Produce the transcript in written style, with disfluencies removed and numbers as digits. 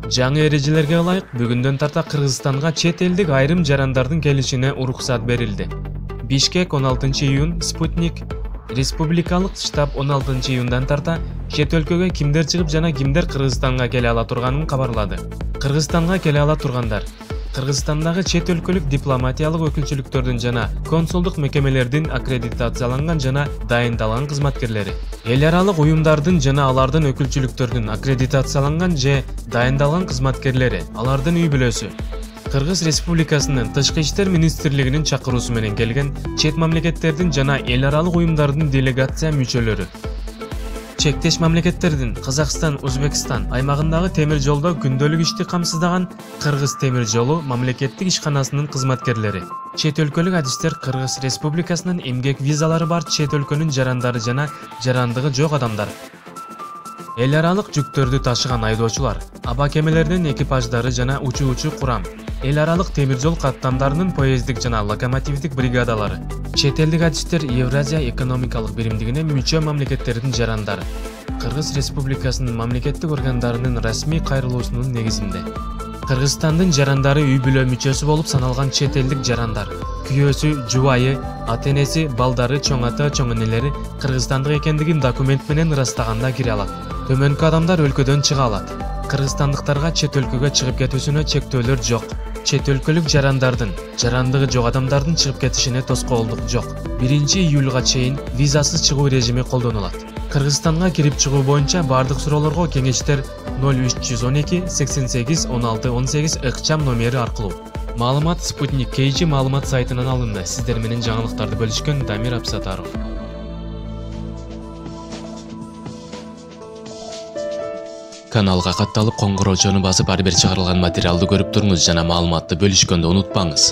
Жаңы эрежелерге ылайык бүгүндөн тарта Кыргызстанга чет элдик айрым жарандардын келишине уруксат берилди. Бишкек 16 июнь, Спутник, Республикалык штаб 16 июндан тарта чет өлкөгө кимдер чыгып жана кимдер Кыргызстанга келе ала турганын кабарлады. Кыргызстанга келе ала тургандар Кыргызстандагы чет өлкөлүк дипломатиялык өкүлчүлүктөрдүн жана консулдук мекемелердин аккредитацияланган жана дайындалган кызматкерлери, эл аралык уюмдардын жана алардын өкүлчүлүктөрдүн аккредитацияланган же дайындалган кызматкерлери, алардын үй бүлөсү, Кыргыз Республикасынын Тышкы иштер министрлигинин чакыруусу менен келген чет мамлекеттердин жана эл аралык уюмдардын делегация мүчөлөрү, чектеш мамлекеттердин Казакстан, Өзбекстан аймагындагы темир жолдо күндөлүк ишти камсыздаган Кыргыз темир жолу мамлекеттик ишканасынын кызматкерлери, чет өлкөлүк адистер, Кыргыз Республикасынын эмгек визалары бар чет өлкөнүн жарандары жана жарандыгы жок адамдар, эл аралык жүктөрдү ташыган айдоочулар, аба кемелеринин экипаждары жана учуучу курам, эл аралык темир жол каттамдарынын поезддик жана локомотивдик бригадалары, чет элдик адистер, Евразия экономикалык биримдигине мүчө мамлекеттердин жарандары, Кыргыз Республикасынын мамлекеттик органдарынын расмий кайрылуусунун негизинде Кыргызстандын жарандары үй бүлө мүчөсү болуп саналган чет элдик жарандар, күйөөсү, жубайы, ата-энеси, балдары, чоң ата, чоң энелери кыргызстандык экендигин документ менен ырастаганда кире алат. Төмөнкү адамдар өлкөдөн чыга алат. Кыргызстандыктарга чет өлкөгө чыгып кетүүсүнө чектөөлөр жок. Чет өлкөлүк жарандардын, жарандыгы жок адамдардын чыгып кетишине тоскоолдук жок. 1-июлга чейин визасыз чыгуу режими колдонулат. Кыргызстанга кирип чыгуу боюнча бардык суроолорго кеңештер 0312 88 16 18 ыкчам номери аркылуу. Маалымат Спутник KG маалымат сайтынан алынды. Сиздер менен жаңылыктарды бөлүшкөн Дамир Абсатаров. Каналга катталып, коңгуроочону басып, ар бир чыгарылган материалды көрүп туруңуз жана маалыматты бөлүшкөндү унутпаңыз.